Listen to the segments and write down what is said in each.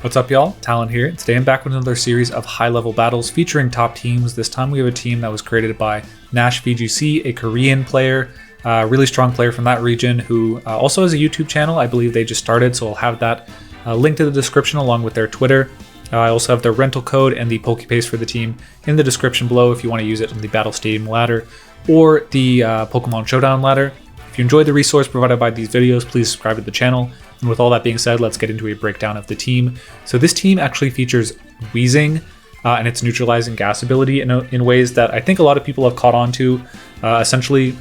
What's up, y'all? Talon here. Today I'm back with another series of high-level battles featuring top teams. This time we have a team that was created by NashVGC, a Korean player, really strong player from that region who also has a YouTube channel. I believe they just started, so I'll have that linked to the description along with their Twitter. I also have their rental code and the Pokepaste for the team in the description below if you want to use it on the Battle Stadium ladder or the Pokemon Showdown ladder. If you enjoyed the resource provided by these videos, please subscribe to the channel. And with all that being said, let's get into a breakdown of the team. So this team actually features Weezing and its neutralizing gas ability in ways that I think a lot of people have caught on to, essentially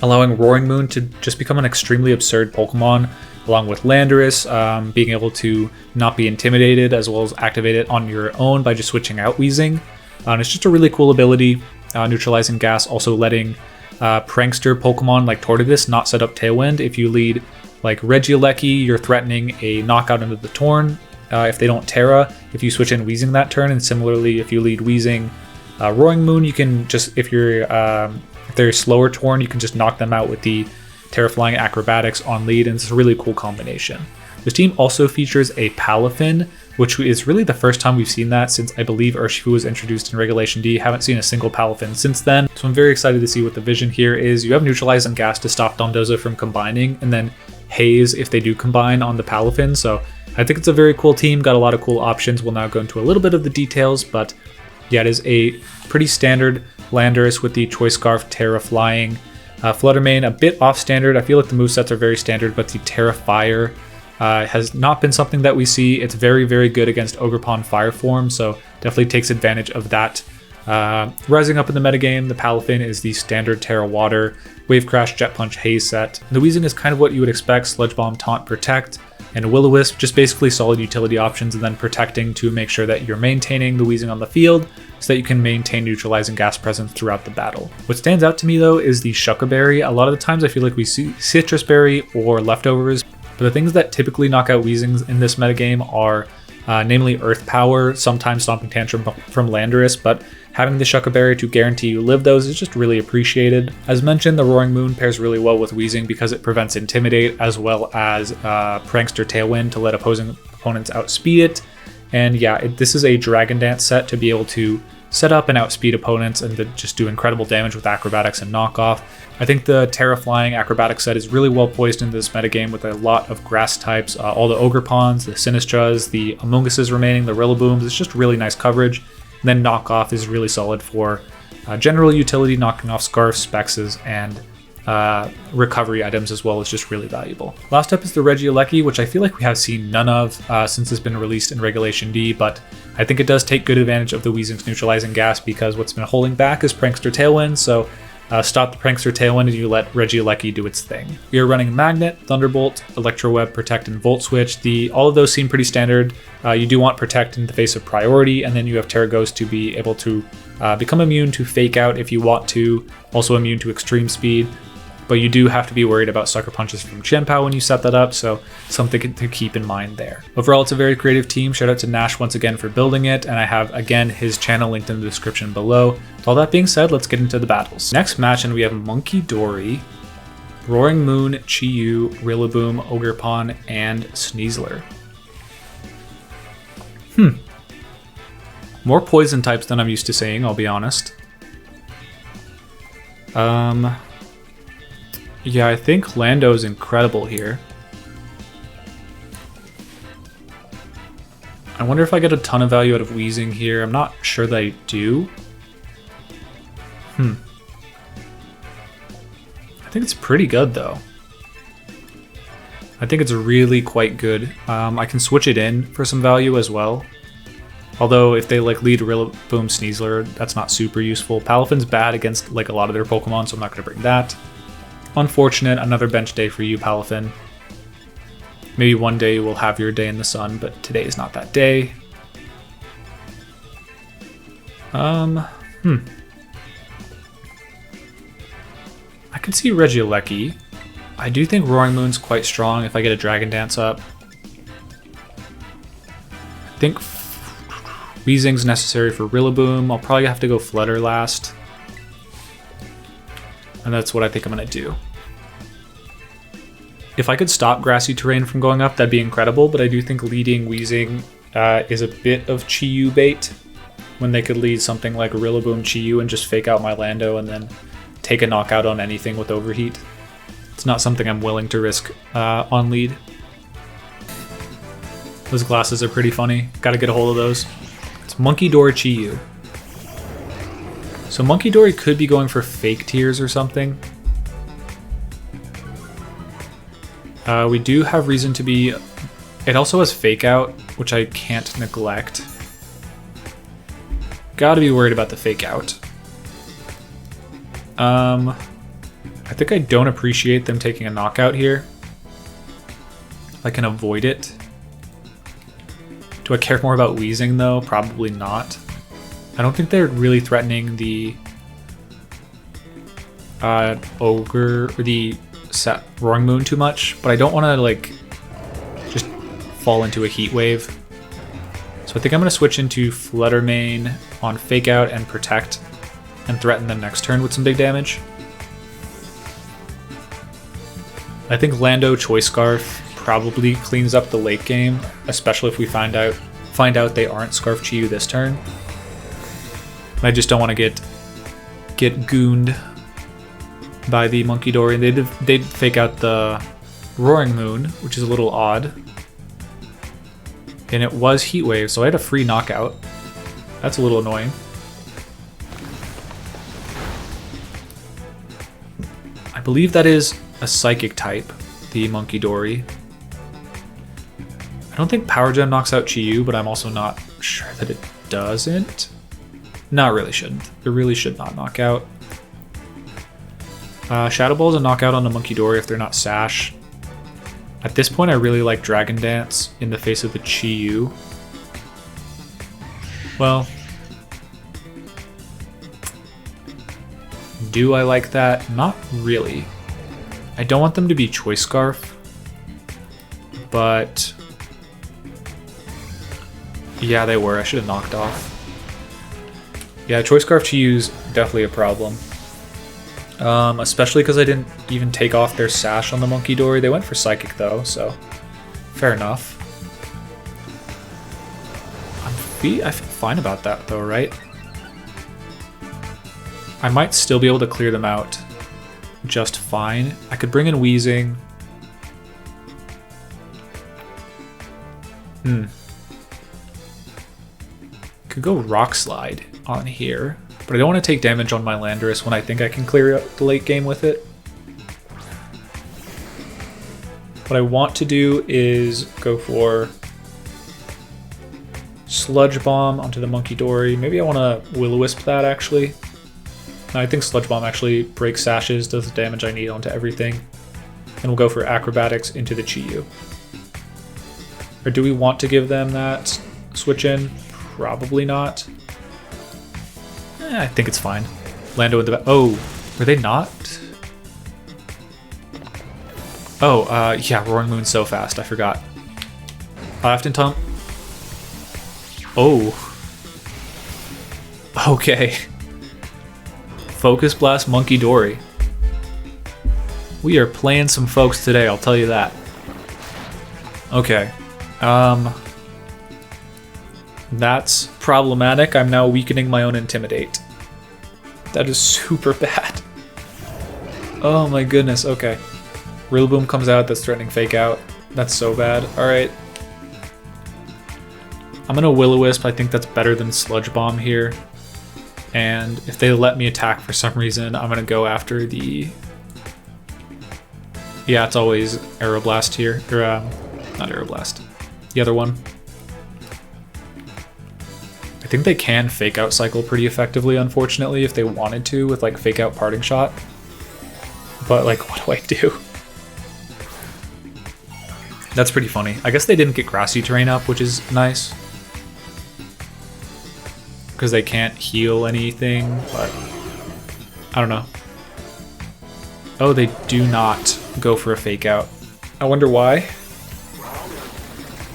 allowing Roaring Moon to just become an extremely absurd Pokemon, along with Landorus being able to not be intimidated, as well as activate it on your own by just switching out Weezing. And it's just a really cool ability. Neutralizing gas also letting prankster Pokemon like Tornadus not set up Tailwind. If you lead like Regieleki, you're threatening a knockout into the Torn. If they don't Tera, if you switch in Weezing that turn, and similarly, if you lead Weezing Roaring Moon, you can just, if they're slower Torn, you can just knock them out with the Terrifying Acrobatics on lead, and it's a really cool combination. This team also features a Palafin, which is really the first time we've seen that since I believe Urshifu was introduced in Regulation D. Haven't seen a single Palafin since then, so I'm very excited to see what the vision here is. You have Neutralizing Gas to stop Dondozo from combining, and then Haze if they do combine on the Palafin, so I think it's a very cool team, got a lot of cool options. We'll now go into a little bit of the details, but yeah, it is a pretty standard Landorus with the Choice Scarf, Tera Flying, Flutter Mane, a bit off standard. I feel like the movesets are very standard, but the Tera Fire has not been something that we see. It's very, very good against Ogerpon Fire form, so definitely takes advantage of that. Rising up in the metagame, the Palafin is the standard Tera Water, Wave Crash, Jet Punch, Haze set. The Weezing is kind of what you would expect: Sludge Bomb, Taunt, Protect, and Will-O-Wisp, just basically solid utility options, and then protecting to make sure that you're maintaining the Weezing on the field so that you can maintain neutralizing gas presence throughout the battle. What stands out to me though is the Shucker Berry. A lot of the times I feel like we see Citrus Berry or Leftovers, but the things that typically knock out Weezings in this metagame are namely Earth Power, sometimes Stomping Tantrum from Landorus, but having the Shucker Berry to guarantee you live those is just really appreciated. As mentioned, the Roaring Moon pairs really well with Weezing because it prevents Intimidate, as well as Prankster Tailwind to let opposing opponents outspeed it. And yeah, this is a Dragon Dance set to be able to set up and outspeed opponents and to just do incredible damage with Acrobatics and Knockoff. I think the Tera Flying Acrobatics set is really well poised in this metagame with a lot of grass types, all the Ogerpons, the Sinistras, the Amoonguses remaining, the Rillabooms. It's just really nice coverage. And then Knockoff is really solid for general utility, knocking off Scarfs, Spexes, and recovery items as well is just really valuable. Last up is the Regieleki, which I feel like we have seen none of since it's been released in Regulation D, but I think it does take good advantage of the Weezing's neutralizing gas because what's been holding back is Prankster Tailwind, so stop the Prankster Tailwind and you let Regieleki do its thing. We are running Magnet, Thunderbolt, Electroweb, Protect, and Volt Switch. All of those seem pretty standard. You do want Protect in the face of priority, and then you have Tera Ghost to be able to become immune to Fake Out if you want to, also immune to Extreme Speed. But you do have to be worried about Sucker Punches from Chien-Pao when you set that up, so something to keep in mind there. Overall, it's a very creative team. Shout out to Nash once again for building it, and I have, again, his channel linked in the description below. With all that being said, let's get into the battles. Next match, and we have Monkey Dory, Roaring Moon, Chi-Yu, Rillaboom, Ogerpon, and Sneasler. More poison types than I'm used to seeing, I'll be honest. Yeah, I think Lando's incredible here. I wonder if I get a ton of value out of Weezing here. I'm not sure that I do. I think it's pretty good though. I think it's really quite good. I can switch it in for some value as well. Although if they like lead Rillaboom, Sneasler, that's not super useful. Palafin's bad against like a lot of their Pokemon, so I'm not going to bring that. Unfortunate, another bench day for you, Palafin. Maybe one day you will have your day in the sun, but today is not that day. I can see Regieleki. I do think Roaring Moon's quite strong if I get a Dragon Dance up. I think Weezing's necessary for Rillaboom. I'll probably have to go Flutter last. And that's what I think I'm going to do. If I could stop Grassy Terrain from going up, that'd be incredible, but I do think leading Weezing is a bit of Chi-Yu bait, when they could lead something like Rillaboom Chi-Yu and just fake out my Lando and then take a knockout on anything with Overheat. It's not something I'm willing to risk on lead. Those glasses are pretty funny. Gotta get a hold of those. It's Monkey Dory Chi-Yu. So Monkey Dory could be going for fake tears or something. We do have reason to be... It also has fake out, which I can't neglect. Gotta be worried about the fake out. I think I don't appreciate them taking a knockout here. I can avoid it. Do I care more about Weezing though? Probably not. I don't think they're really threatening the Ogre or the Roaring Moon too much, but I don't want to like just fall into a heat wave. So I think I'm going to switch into Flutter Mane on Fake Out and Protect and threaten them next turn with some big damage. I think Lando Choice Scarf probably cleans up the late game, especially if we find out they aren't Scarf Chi-Yu this turn. I just don't want to get gooned by the Monkey Dory. They'd fake out the Roaring Moon, which is a little odd. And it was Heat Wave, so I had a free knockout. That's a little annoying. I believe that is a Psychic type, the Monkey Dory. I don't think Power Gem knocks out Chi-Yu, but I'm also not sure that it doesn't. No, it really shouldn't. It really should not knock out. Shadow Ball is a knockout on the Monkey Dory if they're not Sash. At this point, I really like Dragon Dance in the face of the Chi-Yu. Well, do I like that? Not really. I don't want them to be Choice Scarf, but yeah, they were. I should have knocked off. Yeah, Choice Scarf Chi-Yu is definitely a problem. Especially because I didn't even take off their Sash on the Monkey Dory. They went for Psychic though, so fair enough. I feel fine about that though, right? I might still be able to clear them out just fine. I could bring in Weezing. Could go Rock Slide on here, but I don't want to take damage on my Landorus when I think I can clear out the late game with it. What I want to do is go for Sludge Bomb onto the Monkey Dory. Maybe I want to Will-O-Wisp that actually. No, I think Sludge Bomb actually breaks Sashes, does the damage I need onto everything. And we'll go for Acrobatics into the Chi-Yu. Or do we want to give them that switch in? Probably not. I think it's fine. Lando with the... Oh, were they not? Oh, yeah, Roaring Moon so fast. I forgot. Palafin Tump. Oh. Okay. Focus Blast Monkey Dory. We are playing some folks today, I'll tell you that. Okay. That's problematic. I'm now weakening my own Intimidate. That is super bad. Oh my goodness, okay. Rillaboom comes out, that's threatening Fake Out. That's so bad. Alright. I'm gonna Will-O-Wisp. I think that's better than Sludge Bomb here. And if they let me attack for some reason, I'm gonna go after the... Yeah, it's always Aeroblast here. Or, not Aeroblast. The other one. I think they can Fake Out cycle pretty effectively, unfortunately, if they wanted to with like Fake Out Parting Shot. But like, what do I do? That's pretty funny. I guess they didn't get Grassy Terrain up, which is nice. Because they can't heal anything, but I don't know. Oh, they do not go for a Fake Out. I wonder why.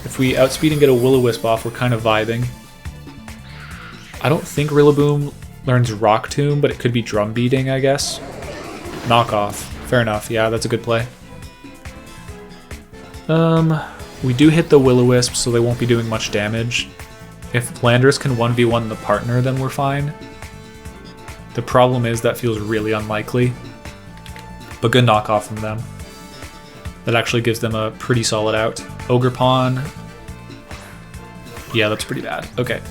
If we outspeed and get a Will-O-Wisp off, we're kind of vibing. I don't think Rillaboom learns Rock Tomb, but it could be Drum Beating, I guess. Knockoff. Fair enough. Yeah, that's a good play. We do hit the Will-O-Wisp, so they won't be doing much damage. If Landorus can 1v1 the partner, then we're fine. The problem is that feels really unlikely. But good knockoff from them. That actually gives them a pretty solid out. Ogre Pawn. Yeah, that's pretty bad. Okay.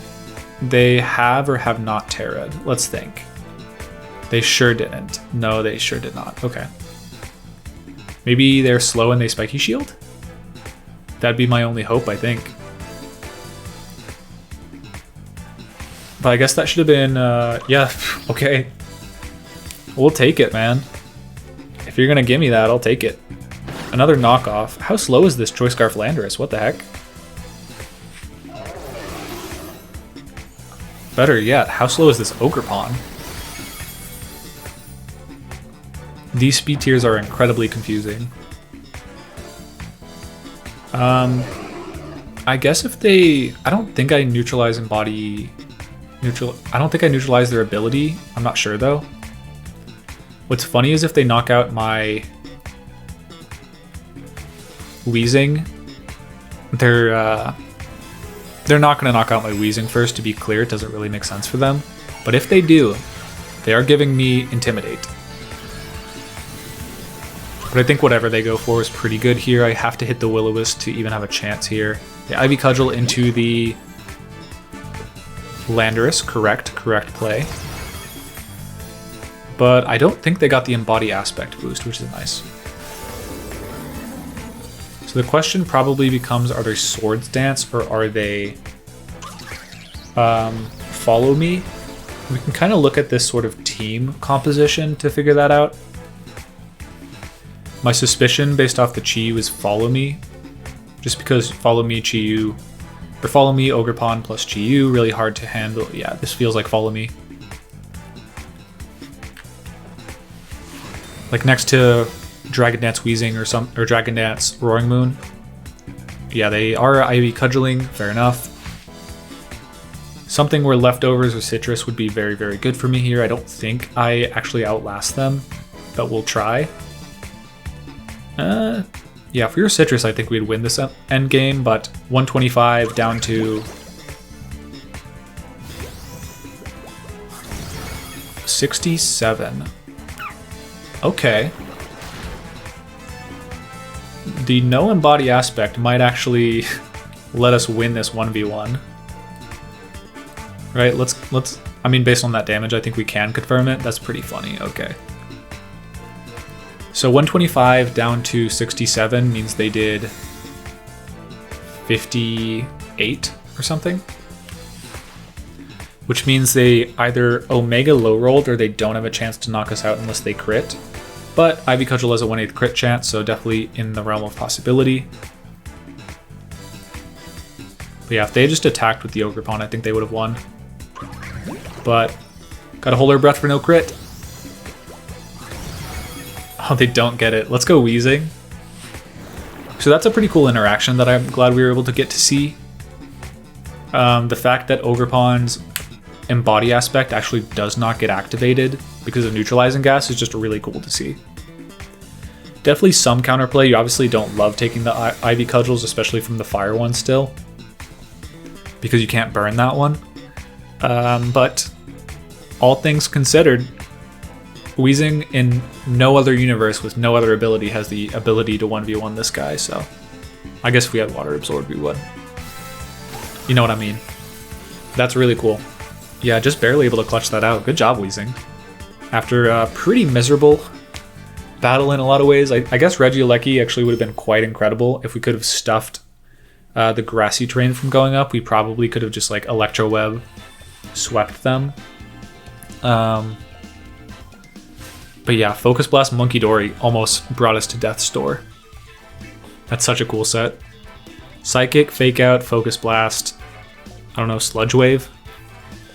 They have or have not Tera'd. Let's think. They sure didn't. No, they sure did not. Okay. Maybe they're slow and they Spiky Shield? That'd be my only hope, I think. But I guess that should have been, yeah, okay. We'll take it, man. If you're gonna give me that, I'll take it. Another knockoff. How slow is this Choice Scarf Landorus? What the heck? Better yet, how slow is this Ogre Pawn? These speed tiers are incredibly confusing. I guess if they... I don't think I neutralize embody... I don't think I neutralize their ability. I'm not sure though. What's funny is if they knock out my Weezing, they're not going to knock out my Weezing first, to be clear. It doesn't really make sense for them. But if they do, they are giving me Intimidate. But I think whatever they go for is pretty good here. I have to hit the Will-O-Wisp to even have a chance here. The Ivy Cudgel into the Landorus, correct play. But I don't think they got the Embody Aspect boost, which is nice. So the question probably becomes, are they Swords Dance or are they Follow Me? We can kind of look at this sort of team composition to figure that out. My suspicion based off the Chi was Follow Me, just because Follow Me, Chi-Yu, or Follow Me, Ogre Pawn plus Chi-Yu, really hard to handle. Yeah, this feels like Follow Me. Like next to Dragon Dance Weezing or Dragon Dance Roaring Moon. Yeah, they are Ivy Cudgeling, fair enough. Something where Leftovers or Citrus would be very, very good for me here. I don't think I actually outlast them, but we'll try. Yeah, if we were Citrus, I think we'd win this end game, but 125 down to 67. Okay. The no embody aspect might actually let us win this 1v1. Right, let's I mean, based on that damage, I think we can confirm it. That's pretty funny. Okay. So 125 down to 67 means they did 58 or something. Which means they either Omega low rolled or they don't have a chance to knock us out unless they crit. But Ivy Cudgel has a 1/8 crit chance, so definitely in the realm of possibility. But yeah, if they just attacked with the Ogre Pawn, I think they would have won. But gotta hold our breath for no crit. Oh, they don't get it. Let's go Weezing. So that's a pretty cool interaction that I'm glad we were able to get to see. The fact that Ogre Pawn's Embody aspect actually does not get activated because of Neutralizing Gas is just really cool to see. Definitely some counterplay. You obviously don't love taking the Ivy Cudgels, especially from the fire one still, because you can't burn that one. But all things considered, Weezing in no other universe with no other ability has the ability to 1v1 this guy, so I guess if we had Water Absorbed, we would. You know what I mean? That's really cool. Yeah, just barely able to clutch that out. Good job, Weezing. After a pretty miserable battle in a lot of ways, I guess Regieleki actually would have been quite incredible if we could have stuffed the grassy terrain from going up. We probably could have just like Electro Web swept them. But yeah, Focus Blast Monkey Dory almost brought us to Death's Door. That's such a cool set. Psychic, Fake Out, Focus Blast, I don't know, Sludge Wave,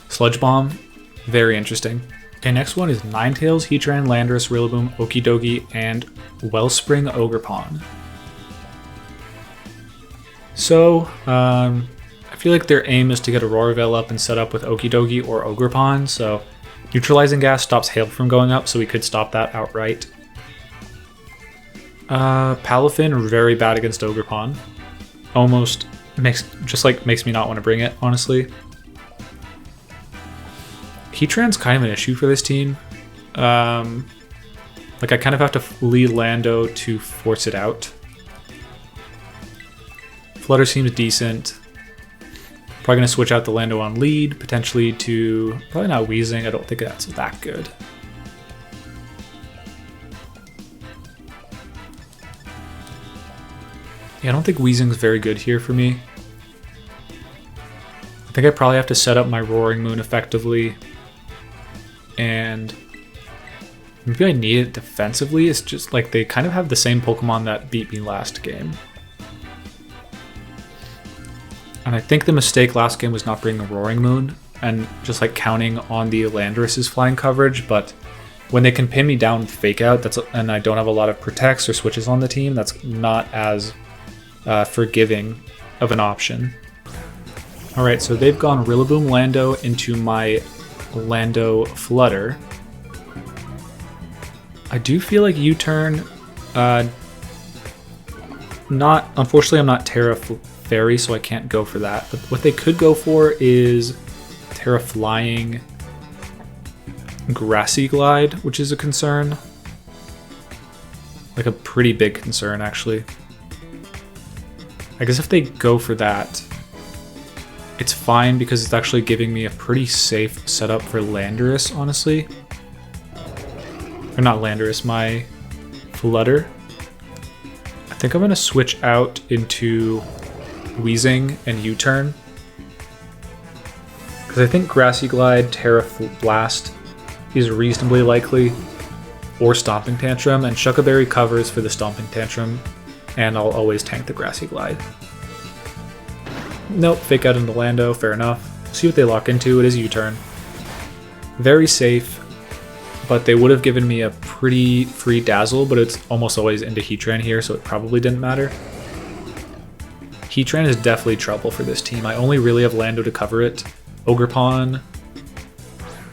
Sludge Bomb, very interesting. Okay, next one is Ninetales, Heatran, Landorus, Rillaboom, Okidogi, and Wellspring Ogre Pawn. So, I feel like their aim is to get Aurora Veil up and set up with Okidogi or Ogre Pawn, so Neutralizing Gas stops Hail from going up, so we could stop that outright. Palafin, very bad against Ogerpon. Almost makes me not want to bring it, honestly. Heatran's kind of an issue for this team. Like I kind of have to lead Lando to force it out. Flutter seems decent. Probably going to switch out the Lando on lead, potentially to... Probably not Weezing, I don't think that's that good. Yeah, I don't think Weezing's very good here for me. I think I probably have to set up my Roaring Moon effectively. And maybe I need it defensively. It's just like they kind of have the same Pokemon that beat me last game. And I think the mistake last game was not bringing a Roaring Moon and just like counting on the Landorus's flying coverage. But when they can pin me down with Fake Out, and I don't have a lot of protects or switches on the team, that's not as forgiving of an option. All right, so they've gone Rillaboom Lando into my Lando Flutter. I do feel like U-turn. Unfortunately, I'm not Tera Fairy, so I can't go for that. But what they could go for is Tera Flying Grassy Glide, which is a concern. Like a pretty big concern, actually. I guess if they go for that, it's fine because it's actually giving me a pretty safe setup for Landorus, honestly. Or not Landorus, my Flutter. I think I'm going to switch out into Weezing and U-turn. Because I think Grassy Glide, Tera Blast is reasonably likely. Or Stomping Tantrum, and Shuckle Berry covers for the Stomping Tantrum. And I'll always tank the Grassy Glide. Nope, Fake Out into Lando, fair enough. See what they lock into, it is U-turn. Very safe, but they would have given me a pretty free Dazzle, but it's almost always into Heatran here, so it probably didn't matter. Heatran is definitely trouble for this team. I only really have Lando to cover it. Ogerpon,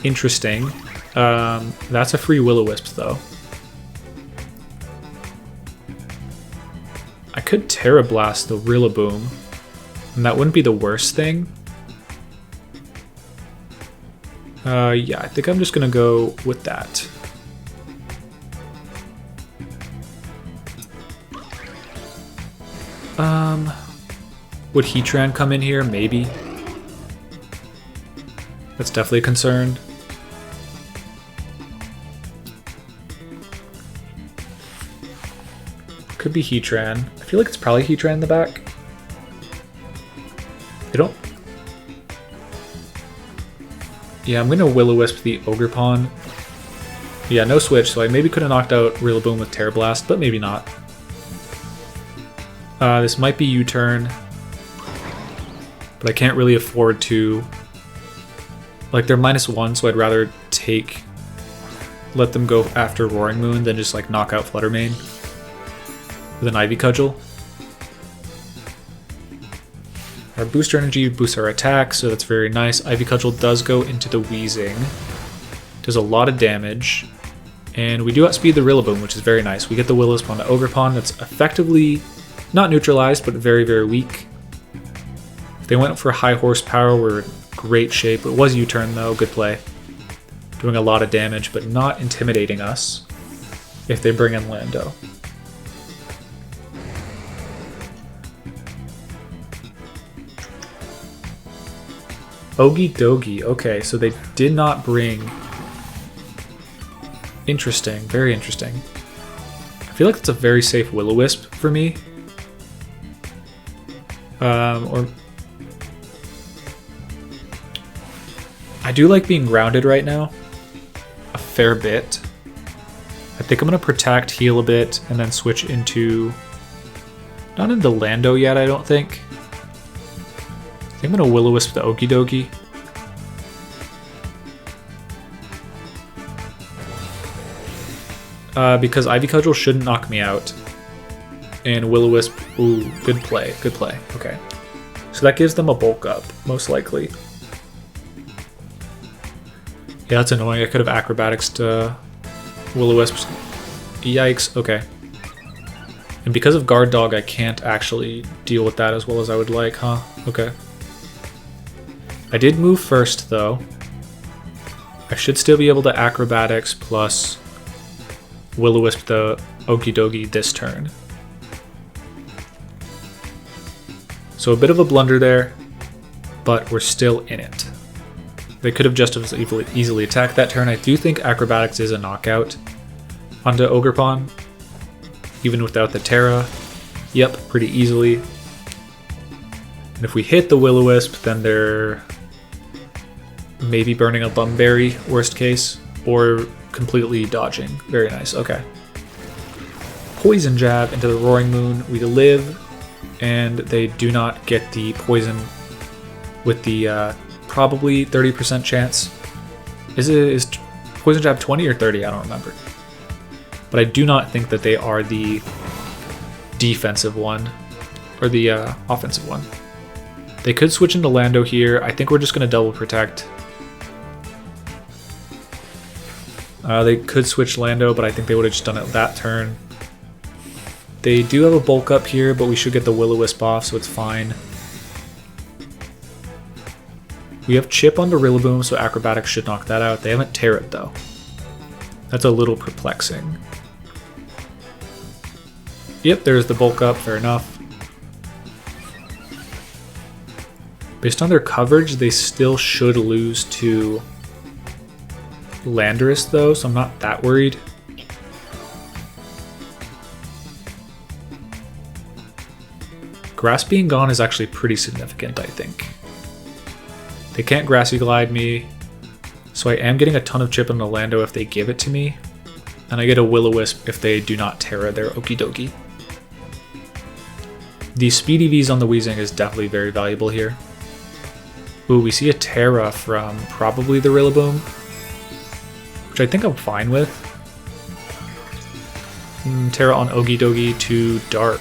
interesting. That's a free Will-O-Wisp though. I could Tera Blast the Rillaboom, and that wouldn't be the worst thing. Yeah, I think I'm just gonna go with that. Would Heatran come in here? Maybe. That's definitely a concern. Could be Heatran. I feel like it's probably Heatran in the back. They don't... Yeah, I'm going to Will-O-Wisp the Ogerpon. Yeah, no switch, so I maybe could have knocked out Rillaboom with Tera Blast, but maybe not. This might be U-turn. But I can't really afford to... Like, they're -1, so I'd rather let them go after Roaring Moon than just, like, knock out Flutter Mane with an Ivy Cudgel. Our booster energy boosts our attack, so that's very nice. Ivy Cudgel does go into the Weezing. Does a lot of damage. And we do outspeed the Rillaboom, which is very nice. We get the Will-O-Wisp on the Ogerpon that's effectively not neutralized, but very, very weak. If they went for high horsepower, we're in great shape. It was U-turn though, good play. Doing a lot of damage, but not intimidating us if they bring in Lando. Okie dokie. Okay, so they did not bring... Interesting. Very interesting. I feel like it's a very safe Will-O-Wisp for me. Or... I do like being grounded right now. A fair bit. I think I'm going to protect, heal a bit, and then switch into... Not into Lando yet, I don't think. I think I'm going to Will-O-Wisp the Okie dokie. Because Ivy Cudgel shouldn't knock me out. And Will-O-Wisp, ooh, good play, good play. Okay. So that gives them a bulk up, most likely. Yeah, that's annoying. I could have Acrobatics to Will-O-Wisp. Yikes, okay. And because of Guard Dog, I can't actually deal with that as well as I would like, huh? Okay. I did move first, though. I should still be able to Acrobatics plus Will-O-Wisp the Okidogi this turn. So a bit of a blunder there, but we're still in it. They could have just as easily attacked that turn. I do think Acrobatics is a knockout onto Ogerpon, even without the Tera. Yep, pretty easily. And if we hit the Will-O-Wisp, then they're maybe burning a Lumberry, worst case, or completely dodging. Very nice, okay. Poison Jab into the Roaring Moon. We live, and they do not get the poison with the probably 30% chance. Is Poison Jab 20 or 30? I don't remember. But I do not think that they are the defensive one, or the offensive one. They could switch into Lando here. I think we're just going to double protect. They could switch Lando, but I think they would have just done it that turn. They do have a bulk up here, but we should get the Will-O-Wisp off, so it's fine. We have Chip on the Rillaboom, so Acrobatics should knock that out. They haven't Terra'd though. That's a little perplexing. Yep, there's the bulk up, fair enough. Based on their coverage, they still should lose to Landorus though, so I'm not that worried. Grass being gone is actually pretty significant, I think. They can't Grassy Glide me, so I am getting a ton of chip on the Lando if they give it to me, and I get a Will-O-Wisp if they do not Tera their Okidogi. The Speedy V's on the Weezing is definitely very valuable here. Ooh, we see a Tera from probably the Rillaboom, which I think I'm fine with. Tera on Okidogi to Dark.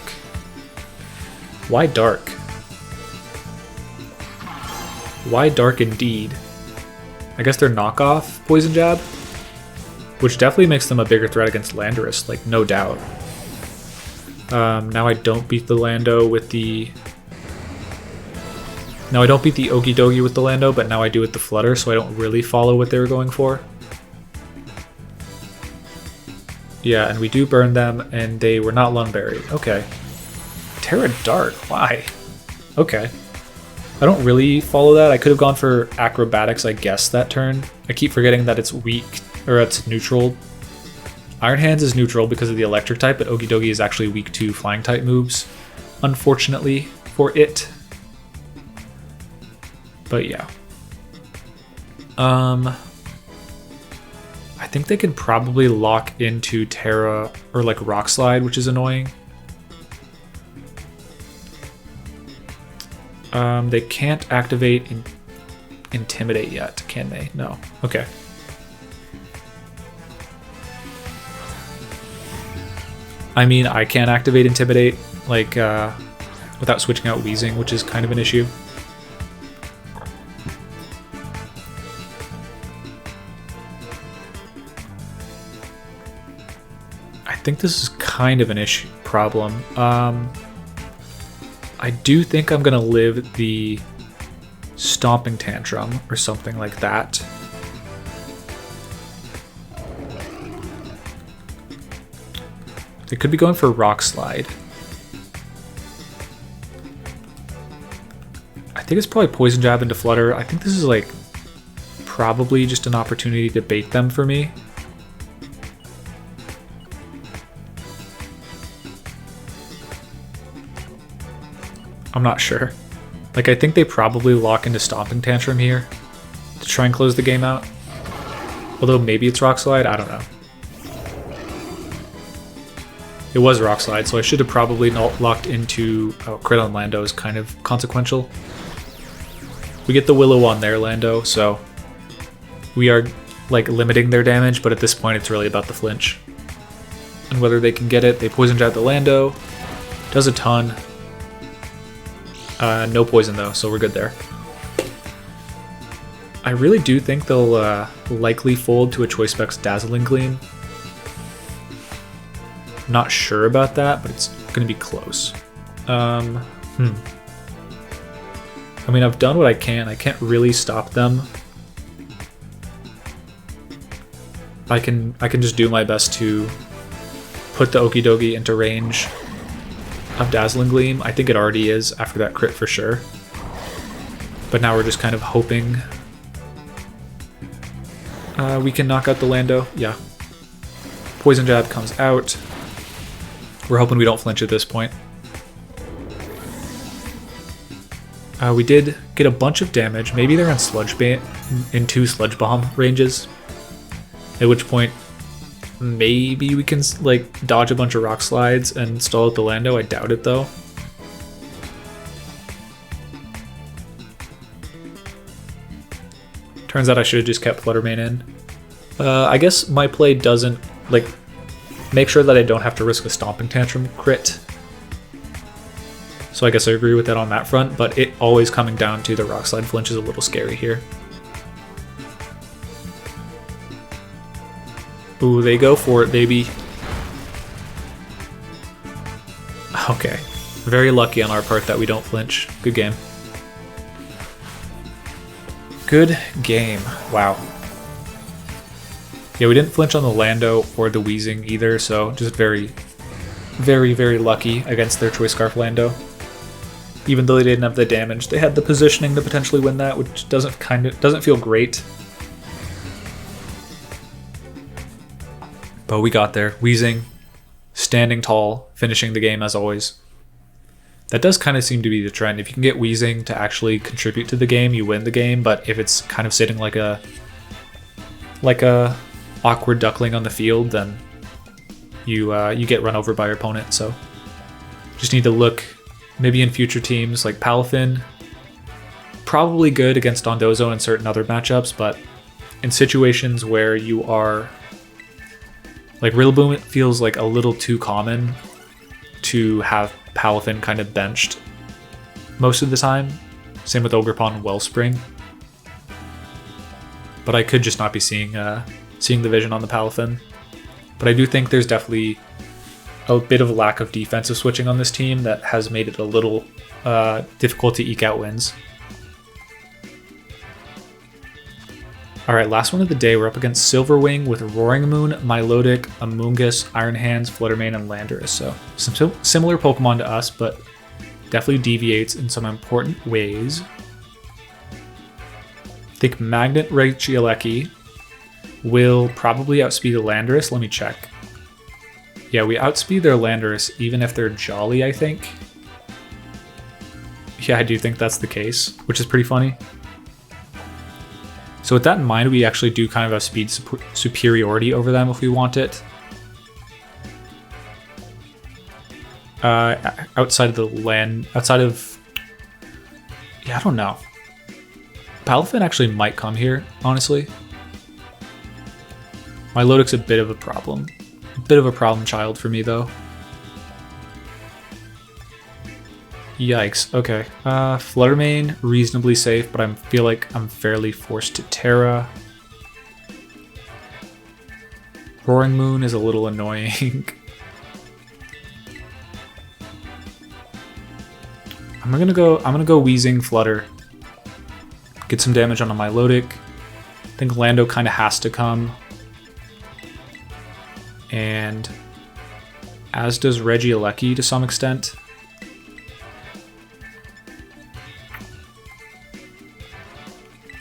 Why Dark? Why Dark indeed? I guess they're knockoff Poison Jab, which definitely makes them a bigger threat against Landorus, like no doubt. Now I don't beat the Lando with the... Now I don't beat the Okidogi with the Lando, but now I do with the Flutter, so I don't really follow what they were going for. Yeah, and we do burn them, and they were not Lumberry. Okay. Tera Dark, why? Okay. I don't really follow that. I could have gone for Acrobatics, I guess, that turn. I keep forgetting that it's weak, or it's neutral. Iron Hands is neutral because of the electric type, but Okidogi is actually weak to flying type moves, unfortunately for it. But yeah. I think they can probably lock into Tera or like Rock Slide, which is annoying. They can't activate Intimidate yet, can they? No. Okay. I mean, I can't activate Intimidate, like, without switching out Weezing, which is kind of an issue. I think this is kind of an problem. I do think I'm gonna live the Stomping Tantrum or something like that. They could be going for Rock Slide. I think it's probably Poison Jab into Flutter. I think this is like probably just an opportunity to bait them for me. I'm not sure. Like, I think they probably lock into Stomping Tantrum here to try and close the game out. Although maybe it's Rock Slide, I don't know. It was Rock Slide, so I should have probably not locked into... Oh, crit on Lando is kind of consequential. We get the Willow on their Lando, so we are like limiting their damage, but at this point it's really about the flinch and whether they can get it. They Poison Jab the Lando, does a ton. No poison though, so we're good there. I really do think they'll likely fold to a Choice Specs Dazzling Gleam. Not sure about that, but it's going going to be close. I mean, I've done what I can. I can't really stop them. I can just do my best to put the Okie Dokie into range of Dazzling Gleam. I think it already is after that crit for sure. But now we're just kind of hoping we can knock out the Lando. Yeah. Poison Jab comes out. We're hoping we don't flinch at this point. We did get a bunch of damage. Maybe they're in in 2 Sludge Bomb ranges. At which point, maybe we can like dodge a bunch of rock slides and stall out the Lando. I doubt it though. Turns out I should have just kept Flutter Mane in. I guess my play doesn't like make sure that I don't have to risk a Stomping Tantrum crit. So I guess I agree with that on that front, but it always coming down to the rock slide flinch is a little scary here. Ooh, they go for it, baby. Okay. Very lucky on our part that we don't flinch. Good game. Good game. Wow. Yeah, we didn't flinch on the Lando or the Weezing either, so just very, very, very lucky against their Choice Scarf Lando. Even though they didn't have the damage, they had the positioning to potentially win that, which doesn't feel great. But we got there. Weezing, standing tall, finishing the game as always. That does kind of seem to be the trend. If you can get Weezing to actually contribute to the game, you win the game. But if it's kind of sitting like a awkward duckling on the field, then you get run over by your opponent. So just need to look maybe in future teams like Palafin. Probably good against Dondozo and certain other matchups, but in situations where you are like Rillaboom, it feels like a little too common to have Palafin kind of benched most of the time. Same with Ogerpon and Wellspring. But I could just not be seeing the vision on the Palafin. But I do think there's definitely a bit of a lack of defensive switching on this team that has made it a little difficult to eke out wins. Alright, last one of the day. We're up against Silverwing with Roaring Moon, Milotic, Amoonguss, Iron Hands, Flutter Mane, and Landorus. So some similar Pokemon to us, but definitely deviates in some important ways. I think Magnet Regieleki will probably outspeed the Landorus. Let me check. Yeah, we outspeed their Landorus even if they're Jolly, I think. Yeah, I do think that's the case, which is pretty funny. So with that in mind, we actually do kind of have speed superiority over them if we want it. Outside of yeah, I don't know. Palafin actually might come here, honestly. Milotic's a bit of a problem. A bit of a problem child for me, though. Yikes. Okay. Flutter Mane, reasonably safe, but I feel like I'm fairly forced to Tera. Roaring Moon is a little annoying. I'm gonna go Weezing Flutter. Get some damage on a Milotic. I think Lando kind of has to come. And as does Regieleki to some extent.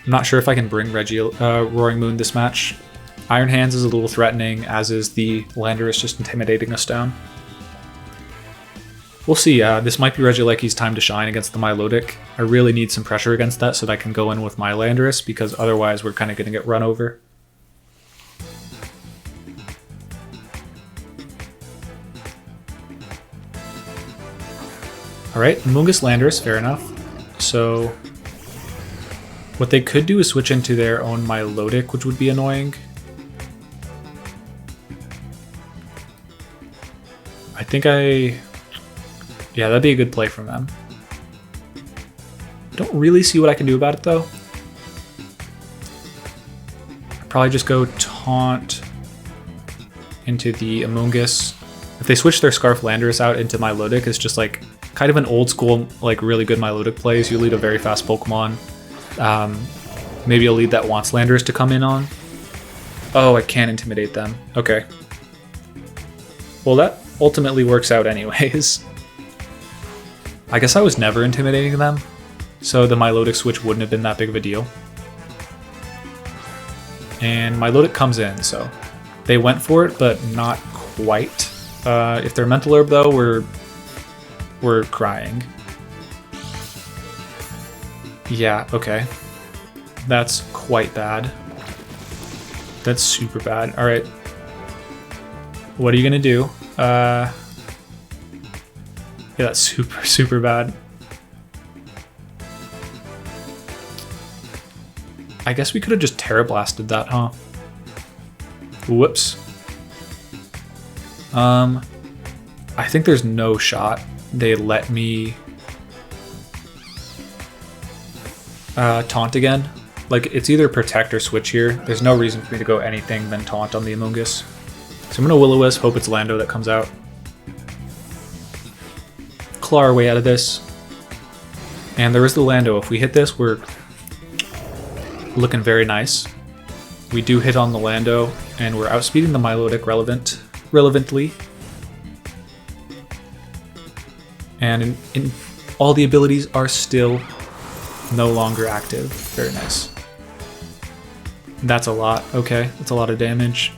I'm not sure if I can bring Roaring Moon this match. Iron Hands is a little threatening, as is the Landorus just intimidating us down. We'll see. This might be Regieleki's time to shine against the Milotic. I really need some pressure against that so that I can go in with my Landorus, because otherwise we're kind of going to get run over. Alright, Amoonguss Landorus, fair enough. So what they could do is switch into their own Milotic, which would be annoying. I think yeah, that'd be a good play from them. I don't really see what I can do about it, though. I'd probably just go Taunt into the Amoonguss. If they switch their Scarf Landorus out into Milotic, it's just like kind of an old school, like really good Milotic plays. You lead a very fast Pokemon. Maybe a lead that wants Landorus to come in on. Oh, I can't intimidate them. Okay. Well, that ultimately works out anyways. I guess I was never intimidating them, so the Milotic switch wouldn't have been that big of a deal. And Milotic comes in, so they went for it, but not quite. If they're Mental Herb, though, we're crying. Yeah, okay. That's quite bad. That's super bad. All right. What are you gonna do? Yeah, that's super, super bad. I guess we could have just Tera Blasted that, huh? Whoops. I think there's no shot they let me taunt again. Like, it's either Protect or Switch here. There's no reason for me to go anything than Taunt on the Amoonguss. So I'm gonna Will-O-Wisp, hope it's Lando that comes out. Claw our way out of this. And there is the Lando. If we hit this, we're looking very nice. We do hit on the Lando, and we're outspeeding the Milotic relevantly. And in all the abilities are still no longer active. Very nice. That's a lot. Okay, that's a lot of damage.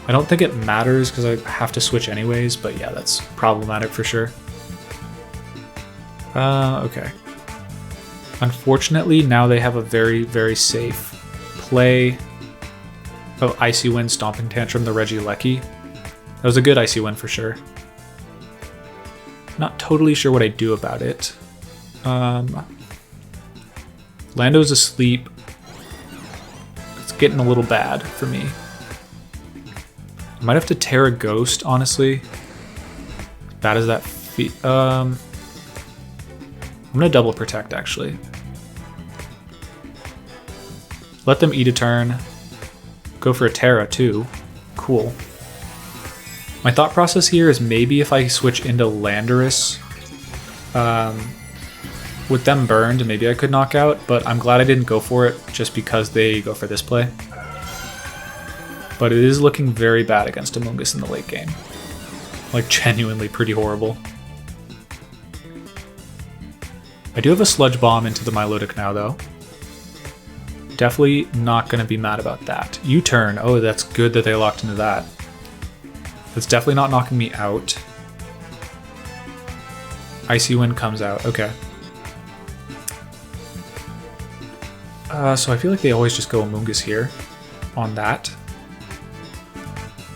I don't think it matters because I have to switch anyways, but yeah, that's problematic for sure. Okay. Unfortunately, now they have a very, very safe play of Icy Wind, Stomping Tantrum, the Regieleki. That was a good Icy Wind for sure. Not totally sure what I do about it. Lando's asleep. It's getting a little bad for me. I might have to Tera Ghost, honestly. As bad as that I'm gonna double Protect, actually. Let them eat a turn. Go for a Tera, too. Cool. My thought process here is maybe if I switch into Landorus, with them burned, maybe I could knock out, but I'm glad I didn't go for it just because they go for this play. But it is looking very bad against Amoonguss in the late game. Like, genuinely pretty horrible. I do have a Sludge Bomb into the Milotic now, though. Definitely not going to be mad about that. U-turn. Oh, that's good that they locked into that. That's definitely not knocking me out. Icy Wind comes out. Okay. So I feel like they always just go Amoonguss here on that.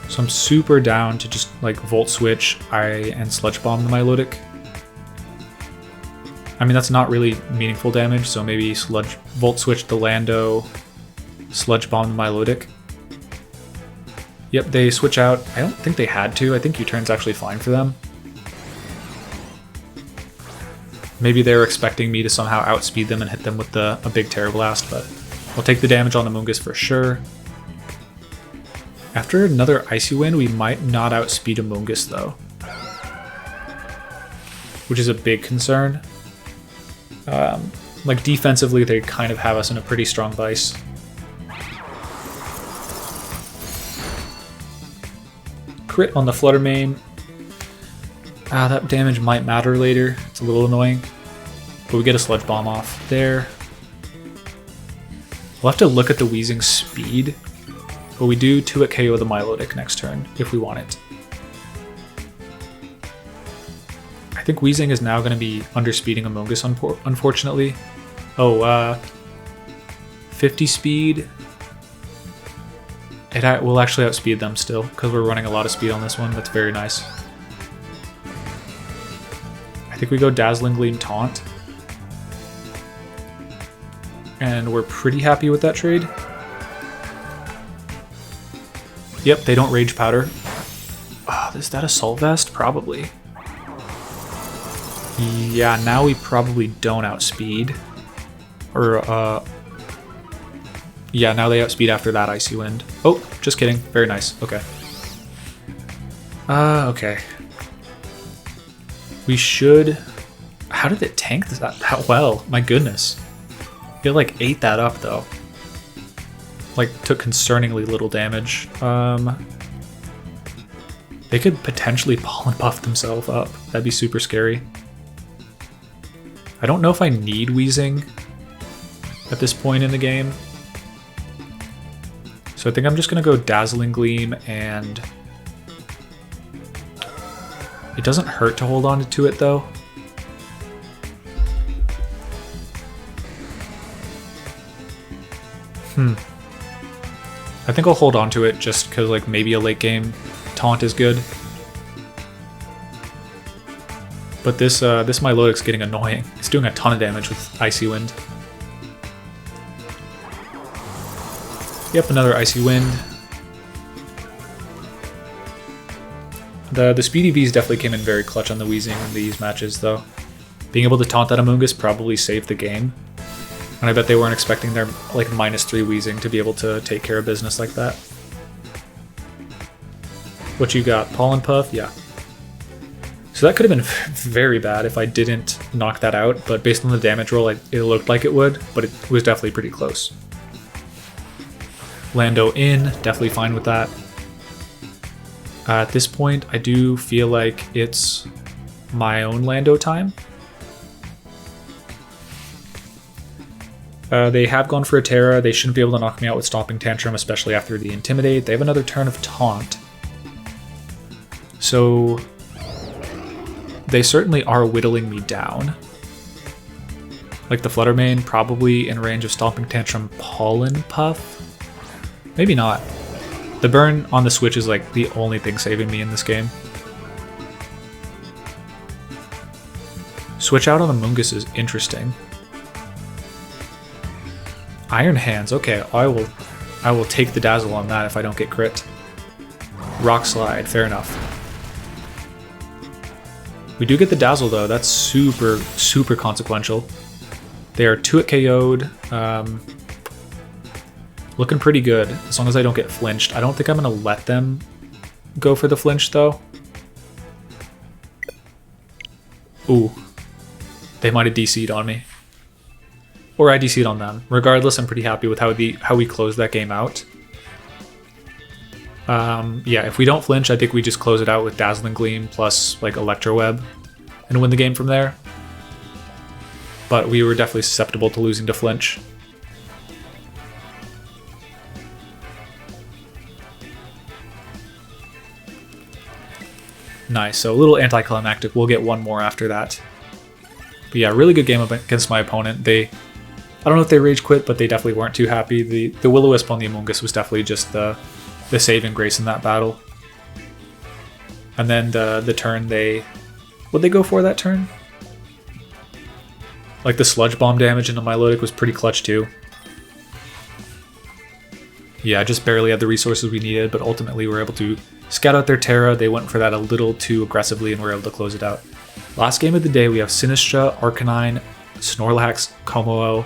So I'm super down to just like Volt Switch and Sludge Bomb the Milotic. I mean, that's not really meaningful damage, so maybe Volt Switch the Lando, Sludge Bomb the Milotic. Yep, they switch out. I don't think they had to. I think U-turn's actually fine for them. Maybe they're expecting me to somehow outspeed them and hit them with a big Tera Blast, but we'll take the damage on the Amoonguss for sure. After another Icy Wind, we might not outspeed Amoonguss though, which is a big concern. Like defensively, they kind of have us in a pretty strong vice. Crit on the Flutter Mane. That damage might matter later. It's a little annoying. But we get a Sludge Bomb off there. We'll have to look at the Weezing's speed. But we do 2-hit KO the Milotic next turn, if we want it. I think Weezing is now going to be underspeeding Amoonguss, unfortunately. Oh, 50 speed. It will actually outspeed them still, because we're running a lot of speed on this one. That's very nice. I think we go Dazzling Gleam Taunt. And we're pretty happy with that trade. Yep, they don't Rage Powder. Is that Assault Vest? Probably. Yeah, now we probably don't outspeed. Or, yeah, now they outspeed after that Icy Wind. Oh, just kidding. Very nice. Okay. Okay. We should... How did it tank that well? My goodness. It like ate that up though. Like took concerningly little damage. They could potentially pollen puff themselves up. That'd be super scary. I don't know if I need Weezing at this point in the game. So I think I'm just gonna go Dazzling Gleam, and it doesn't hurt to hold on to it though. I think I'll hold on to it just because like maybe a late game taunt is good. But this Milotic's getting annoying. It's doing a ton of damage with Icy Wind. Yep, another Icy Wind. The Speedy Bees definitely came in very clutch on the Weezing in these matches though. Being able to taunt that Amoonguss probably saved the game. And I bet they weren't expecting their like -3 Weezing to be able to take care of business like that. What you got? Pollen Puff? Yeah. So that could have been very bad if I didn't knock that out, but based on the damage roll, it looked like it would, but it was definitely pretty close. Lando in, definitely fine with that. At this point, I do feel like it's my own Lando time. They have gone for a Tera. They shouldn't be able to knock me out with Stomping Tantrum, especially after the Intimidate. They have another turn of Taunt. So they certainly are whittling me down. Like the Flutter Mane, probably in range of Stomping Tantrum, Pollen Puff. Maybe not. The burn on the switch is like the only thing saving me in this game. Switch out on the Amoonguss is interesting. Iron Hands, okay, I will take the Dazzle on that if I don't get crit. Rock Slide, fair enough. We do get the Dazzle though, that's super, super consequential. They are 2 at KO'd. Looking pretty good, as long as I don't get flinched. I don't think I'm gonna let them go for the flinch though. Ooh, they might have DC'd on me. Or I DC'd on them. Regardless, I'm pretty happy with how we closed that game out. Yeah, if we don't flinch, I think we just close it out with Dazzling Gleam plus like Electro Web and win the game from there. But we were definitely susceptible to losing to flinch. Nice, so a little anticlimactic. We'll get one more after that. But yeah, really good game against my opponent. I don't know if they rage quit, but they definitely weren't too happy. The Will-O-Wisp on the Amoonguss was definitely just the saving grace in that battle. And then the turn what'd they go for that turn? Like the Sludge Bomb damage into Milotic was pretty clutch too. Yeah, just barely had the resources we needed, but ultimately we were able to scout out their Tera. They went for that a little too aggressively and were able to close it out. Last game of the day, we have Sinistra, Arcanine, Snorlax, Como,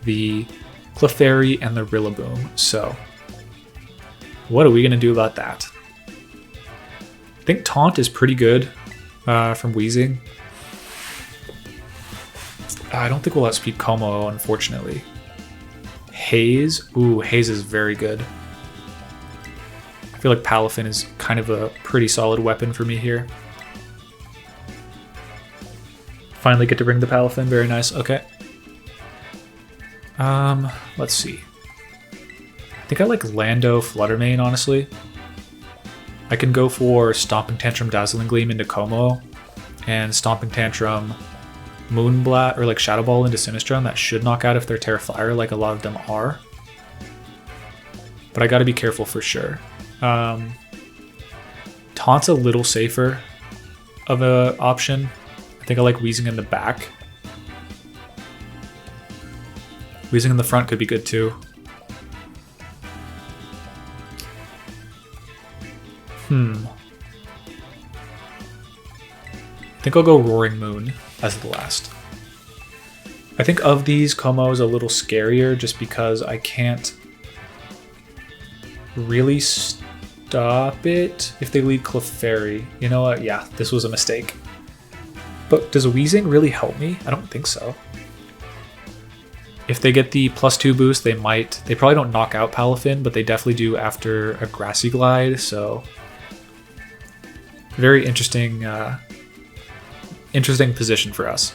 the Clefairy, and the Rillaboom. So, what are we going to do about that? I think Taunt is pretty good from Weezing. I don't think we'll outspeed Como, unfortunately. Haze? Ooh, Haze is very good. I feel like Palafin is kind of a pretty solid weapon for me here. Finally get to bring the Palafin, very nice, okay. Let's see. I think I like Lando Flutter Mane, honestly. I can go for Stomping Tantrum Dazzling Gleam into Como, and Stomping Tantrum Moonblast, or like Shadow Ball into Sinistra, and that should knock out if they're Terra Fire, like a lot of them are. But I gotta be careful for sure. Taunt's a little safer of an option. I think I like Weezing in the back. Weezing in the front could be good too. I think I'll go Roaring Moon as the last. I think of these, Como is a little scarier just because I can't really stop it if they lead Clefairy. You know what? Yeah, this was a mistake. But does Weezing really help me? I don't think so. If they get the +2 boost, they might. They probably don't knock out Palafin, but they definitely do after a Grassy Glide, so... Very interesting, interesting position for us.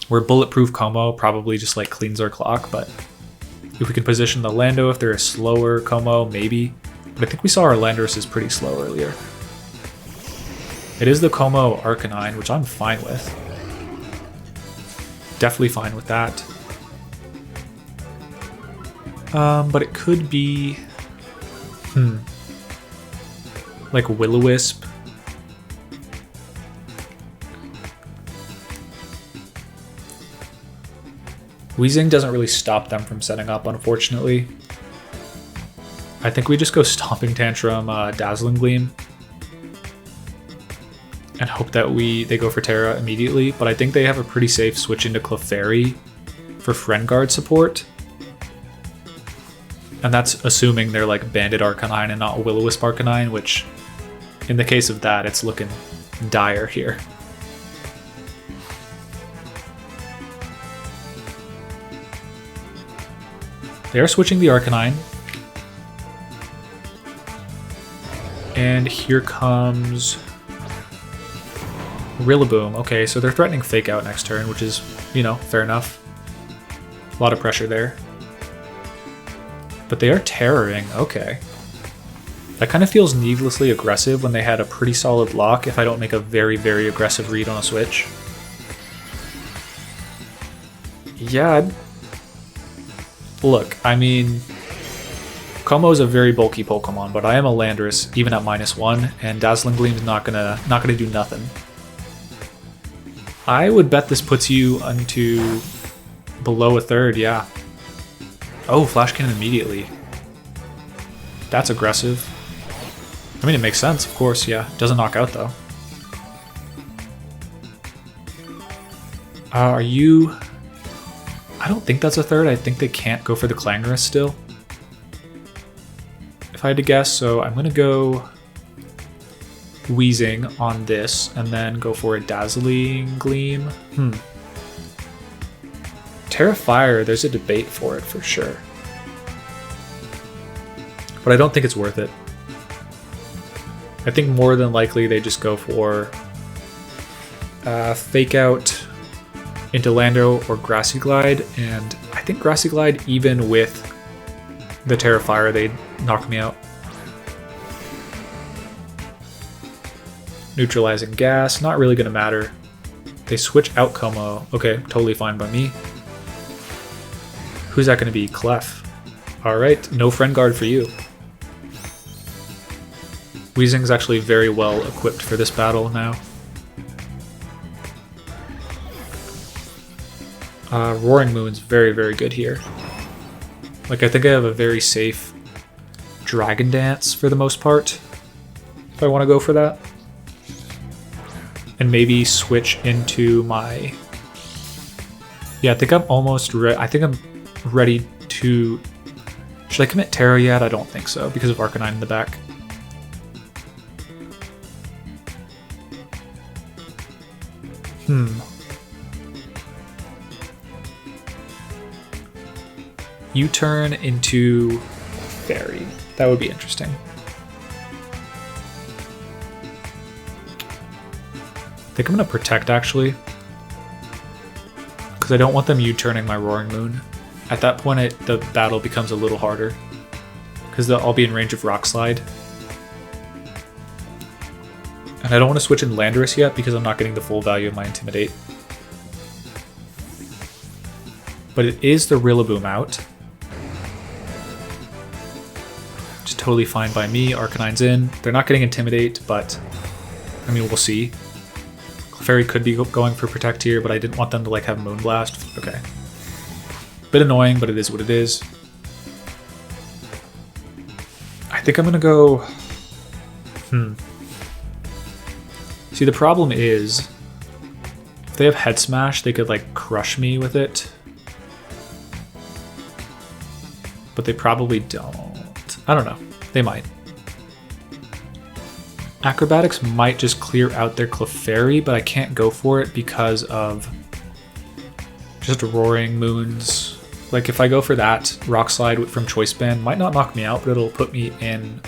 Where Bulletproof Como probably just like cleans our clock, but if we can position the Lando, if they're a slower Como, maybe. But I think we saw our Landorus is pretty slow earlier. It is the Como Arcanine, which I'm fine with. Definitely fine with that. But it could be... like Will-O-Wisp. Weezing doesn't really stop them from setting up, unfortunately. I think we just go Stomping Tantrum, Dazzling Gleam. And hope that they go for Tera immediately, but I think they have a pretty safe switch into Clefairy for Friend Guard support. And that's assuming they're like Bandit Arcanine and not Will-O-Wisp Arcanine, which in the case of that, it's looking dire here. They are switching the Arcanine. And here comes Rillaboom. Okay, so they're threatening Fake Out next turn, which is, you know, fair enough. A lot of pressure there. But they are Terroring, okay. That kind of feels needlessly aggressive when they had a pretty solid lock if I don't make a very, very aggressive read on a switch. Yeah. Look, I mean, Como is a very bulky Pokemon, but I am a Landorus even at -1, and Dazzling Gleam is not gonna do nothing. I would bet this puts you into below a third, yeah. Oh, Flash Cannon immediately. That's aggressive. I mean, it makes sense, of course, yeah. Doesn't knock out, though. Are you... I don't think that's a third. I think they can't go for the Clangorous still, if I had to guess. So I'm going to go Weezing on this and then go for a Dazzling Gleam. Tera Fire, there's a debate for it for sure. But I don't think it's worth it. I think more than likely they just go for Fake Out into Lando or Grassy Glide, and I think Grassy Glide, even with the Tera Fire, they'd knock me out. Neutralizing Gas, not really going to matter. They switch out Como. Okay, totally fine by me. Who's that going to be? Clef. Alright, no Friend Guard for you. Weezing's actually very well equipped for this battle now. Roaring Moon's very, very good here. Like, I think I have a very safe Dragon Dance for the most part, if I want to go for that. And maybe switch into my... Yeah, I think I'm almost I think I'm ready to... Should I commit Tera yet? I don't think so, because of Arcanine in the back. U-turn into Fairy. That would be interesting. I think I'm going to Protect, actually. Because I don't want them U-turning my Roaring Moon. At that point, the battle becomes a little harder. Because I'll be in range of Rock Slide. And I don't want to switch in Landorus yet because I'm not getting the full value of my Intimidate. But it is the Rillaboom out. Which is totally fine by me. Arcanine's in. They're not getting Intimidate, but I mean, we'll see. Clefairy could be going for Protect here, but I didn't want them to like have Moonblast. Okay. Bit annoying, but it is what it is. I think I'm gonna go... See, the problem is, if they have Head Smash, they could like crush me with it. But they probably don't. I don't know. They might. Acrobatics might just clear out their Clefairy, but I can't go for it because of just Roaring Moons. Like if I go for that, Rock Slide from Choice Band might not knock me out, but it'll put me in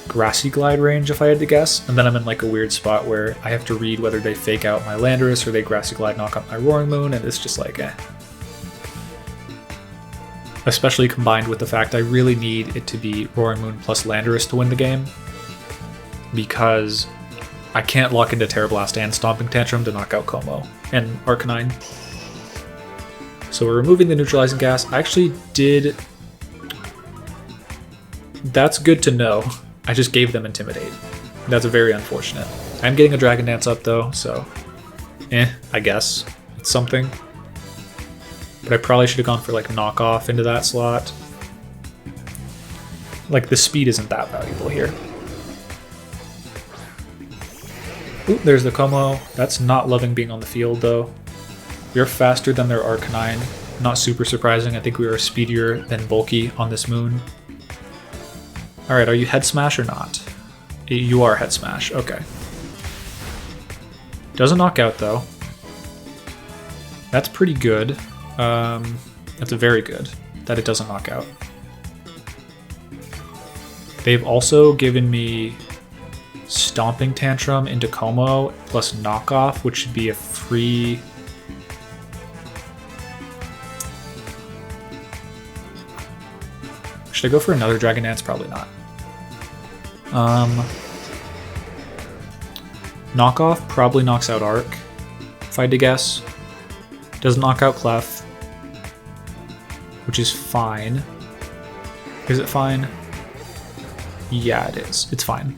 Grassy Glide range if I had to guess, and then I'm in like a weird spot where I have to read whether they fake out my Landorus or they Grassy Glide knock out my Roaring Moon, and it's just like eh. Especially combined with the fact I really need it to be Roaring Moon plus Landorus to win the game, because I can't lock into Tera Blast and Stomping Tantrum to knock out Como and Arcanine. So we're removing the Neutralizing Gas. I actually did... That's good to know. I just gave them Intimidate. That's very unfortunate. I'm getting a Dragon Dance up though, so... I guess. It's something. But I probably should have gone for like Knockoff into that slot. Like the speed isn't that valuable here. Ooh, there's the Como. That's not loving being on the field though. We are faster than their Arcanine. Not super surprising. I think we are speedier than bulky on this moon. Alright, are you Head Smash or not? You are Head Smash, okay. Doesn't knock out though. That's pretty good. That's very good that it doesn't knock out. They've also given me Stomping Tantrum into Como plus Knockoff, which should be a free... Should I go for another Dragon Dance? Probably not. Knockoff probably knocks out Arc, if I had to guess. Doesn't knock out Clef, which is fine. Is it fine? Yeah, it is. It's fine.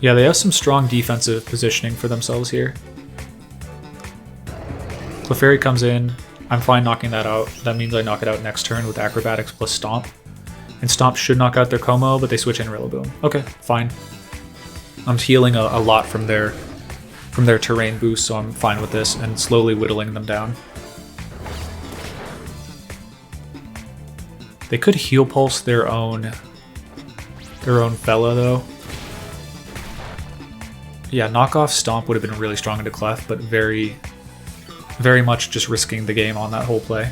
Yeah, they have some strong defensive positioning for themselves here. Clefairy comes in. I'm fine knocking that out. That means I knock it out next turn with Acrobatics plus Stomp. And Stomp should knock out their Como, but they switch in Rillaboom. Okay, fine. I'm healing a lot from their terrain boost, so I'm fine with this and slowly whittling them down. They could Heal Pulse their own fella though. Yeah, Knockoff Stomp would have been really strong into Clef, but very, very much just risking the game on that whole play.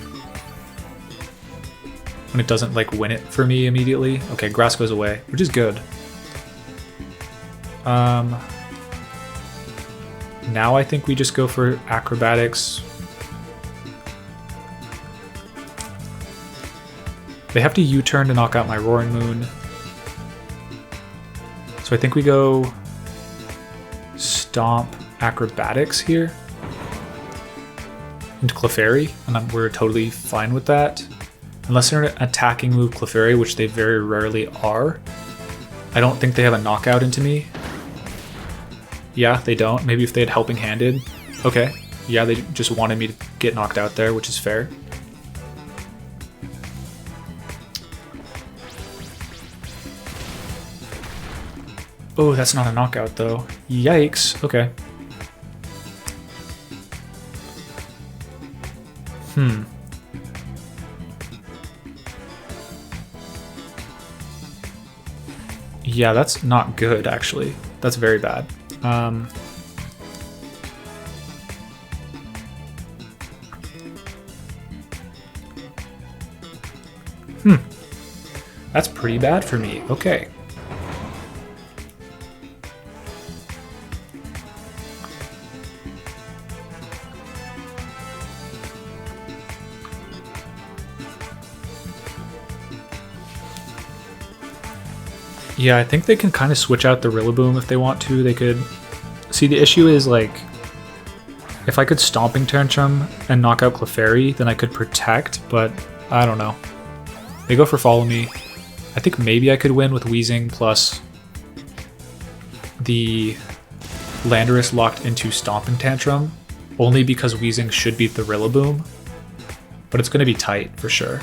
When it doesn't like win it for me immediately. Okay, Grass goes away, which is good. Now I think we just go for Acrobatics. They have to U-turn to knock out my Roaring Moon. So I think we go Stomp Acrobatics here into Clefairy, and we're totally fine with that. Unless they're an attacking move Clefairy, which they very rarely are. I don't think they have a knockout into me. Yeah, they don't. Maybe if they had Helping Handed. Okay. Yeah, they just wanted me to get knocked out there, which is fair. Oh, that's not a knockout though. Yikes. Okay. Yeah, that's not good actually. That's very bad. That's pretty bad for me. Okay. Yeah, I think they can kind of switch out the Rillaboom if they want to. They could... See, the issue is, like, if I could Stomping Tantrum and knock out Clefairy, then I could Protect, but I don't know. They go for Follow Me. I think maybe I could win with Weezing plus the Landorus locked into Stomping Tantrum, only because Weezing should beat the Rillaboom, but it's going to be tight for sure.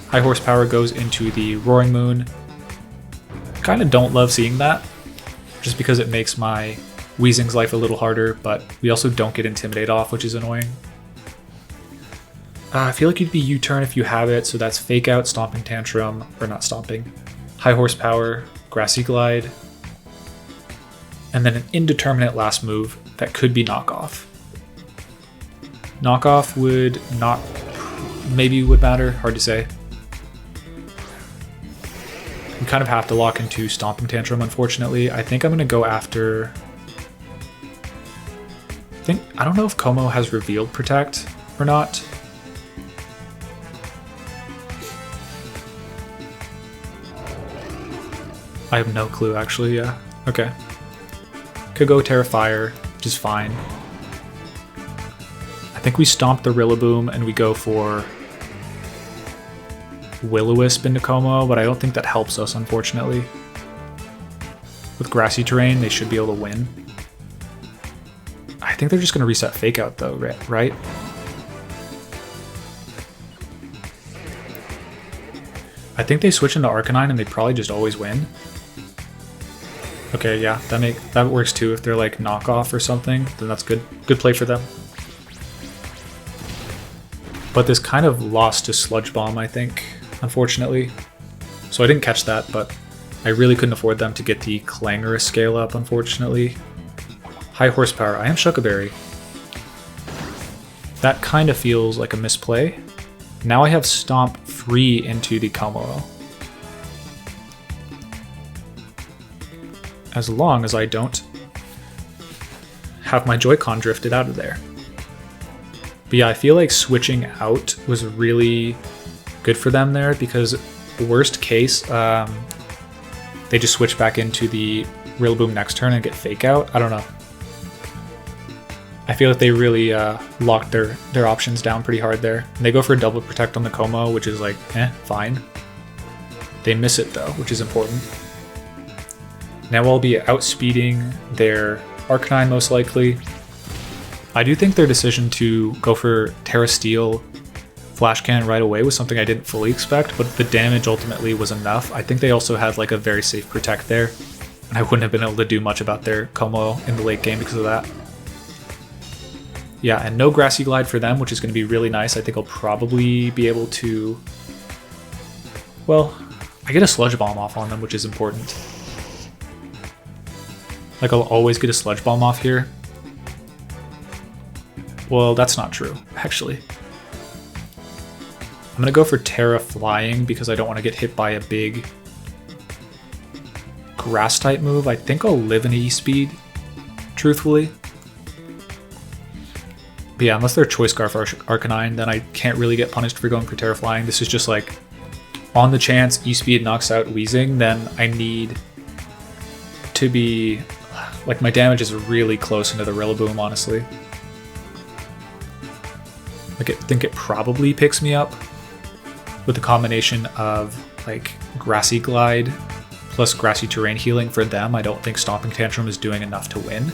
High Horsepower goes into the Roaring Moon. Kind of don't love seeing that, just because it makes my Weezing's life a little harder, but we also don't get Intimidate off, which is annoying. I feel like you'd be U-turn if you have it, so that's Fake Out, Stomping Tantrum, or not Stomping, High Horsepower, Grassy Glide, and then an indeterminate last move that could be Knockoff. Knockoff would not, maybe would matter, hard to say. We kind of have to lock into Stomping Tantrum, unfortunately. I think I'm going to go after... I don't know if Como has Revealed Protect or not. I have no clue, actually, yeah. Okay. Could go Tera Fire, which is fine. I think we stomp the Rillaboom and we go for Will-O-Wisp into Como, but I don't think that helps us, unfortunately. With grassy terrain, they should be able to win. I think they're just going to reset Fake Out, though, right? I think they switch into Arcanine and they probably just always win. Okay, yeah, that works too. If they're like knockoff or something, then that's good. Good play for them. But this kind of lost to Sludge Bomb, I think, unfortunately. So I didn't catch that, but I really couldn't afford them to get the Clangorous scale up, unfortunately. High Horsepower. I am Shuckleberry. That kind of feels like a misplay. Now I have Stomp free into the Como. As long as I don't have my Joy-Con drifted out of there. But yeah, I feel like switching out was really good for them there, because worst case, they just switch back into the Rillaboom next turn and get Fake Out. I don't know. I feel like they really locked their options down pretty hard there. And they go for a double protect on the Como, which is like, fine. They miss it though, which is important. Now I'll be outspeeding their Arcanine most likely. I do think their decision to go for Tera Steel Flash Cannon right away was something I didn't fully expect, but the damage ultimately was enough. I think they also had like a very safe protect there, and I wouldn't have been able to do much about their Como in the late game because of that. Yeah, and no Grassy Glide for them, which is going to be really nice. I think I'll probably be able to... Well, I get a Sludge Bomb off on them, which is important. Like, I'll always get a Sludge Bomb off here. Well, that's not true, actually. I'm going to go for Tera Flying because I don't want to get hit by a big Grass-type move. I think I'll live in E-Speed, truthfully. But yeah, unless they're Choice Scarf Arcanine, then I can't really get punished for going for Tera Flying. This is just like, on the chance E-Speed knocks out Weezing, then I need to be... Like, my damage is really close into the Rillaboom, honestly. Like, I think it probably picks me up with a combination of, like, Grassy Glide plus Grassy Terrain healing for them. I don't think Stomping Tantrum is doing enough to win.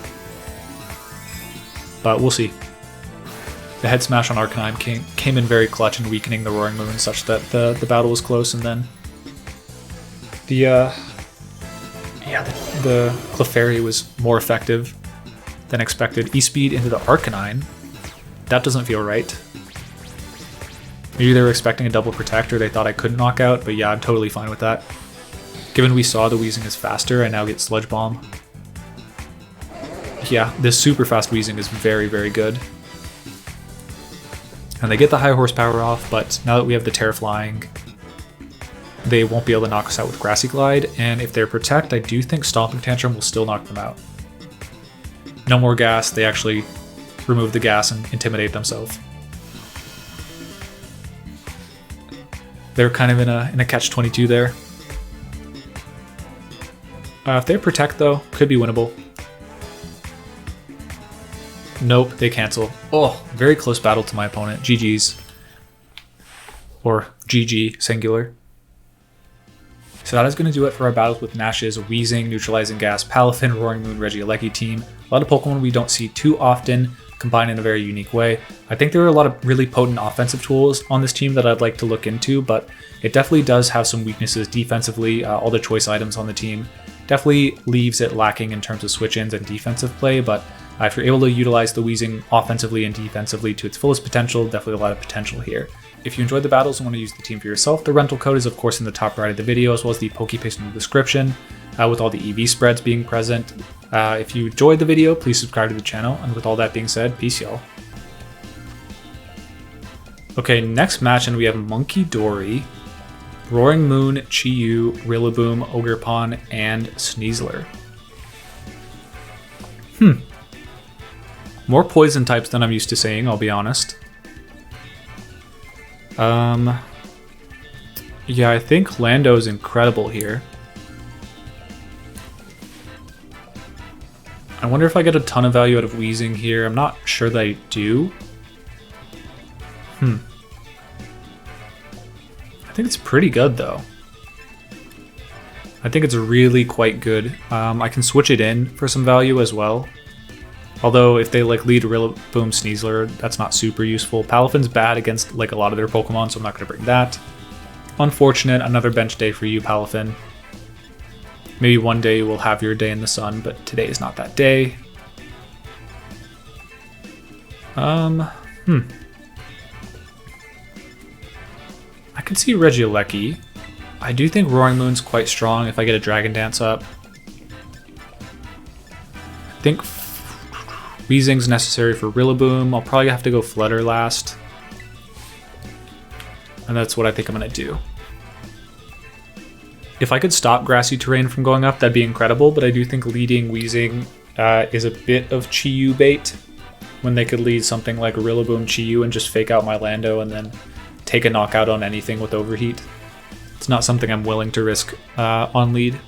But we'll see. The Head Smash on Arcanine came in very clutch and weakening the Roaring Moon such that the battle was close, and then the Clefairy was more effective than expected. E-Speed into the Arcanine. That doesn't feel right. Maybe they were expecting a double protect or they thought I couldn't knock out, but yeah, I'm totally fine with that. Given we saw the Weezing is faster, I now get Sludge Bomb. Yeah, this super fast Weezing is very, very good. And they get the high horsepower off, but now that we have the Tera Flying, they won't be able to knock us out with Grassy Glide, and if they're Protect, I do think Stomping Tantrum will still knock them out. No more gas, they actually remove the gas and intimidate themselves. They're kind of in a catch-22 there. If they Protect though, could be winnable. Nope, they cancel. Oh, very close battle to my opponent. GG's. Or GG, singular. So that is going to do it for our battles with Nash's Weezing, Neutralizing Gas, Palafin, Roaring Moon, Regieleki team. A lot of Pokemon we don't see too often combined in a very unique way. I think there are a lot of really potent offensive tools on this team that I'd like to look into, but it definitely does have some weaknesses defensively. All the choice items on the team definitely leaves it lacking in terms of switch-ins and defensive play, but If you're able to utilize the Weezing offensively and defensively to its fullest potential, definitely a lot of potential here. If you enjoyed the battles and want to use the team for yourself, the rental code is of course in the top right of the video, as well as the PokePaste in the description, with all the EV spreads being present. If you enjoyed the video, please subscribe to the channel, and with all that being said, peace y'all. Okay, next match, and we have Monkey Dory, Roaring Moon, Chi-Yu, Rillaboom, Ogerpon, and Sneasler. More poison types than I'm used to seeing, I'll be honest. Yeah, I think Lando is incredible here. I wonder if I get a ton of value out of Weezing here. I'm not sure that I do. I think it's pretty good though. I think it's really quite good. I can switch it in for some value as well. Although if they like lead Rillaboom, Sneasler, that's not super useful. Palafin's bad against like a lot of their Pokemon, so I'm not going to bring that. Unfortunate, another bench day for you, Palafin. Maybe one day you will have your day in the sun, but today is not that day. I could see Regieleki. I do think Roaring Moon's quite strong if I get a Dragon Dance up. I think Weezing's necessary for Rillaboom. I'll probably have to go Flutter last. And that's what I think I'm going to do. If I could stop Grassy Terrain from going up, that'd be incredible, but I do think leading Weezing is a bit of Chi-Yu bait, when they could lead something like Rillaboom, Chi-Yu, and just fake out my Lando and then take a knockout on anything with Overheat. It's not something I'm willing to risk on lead.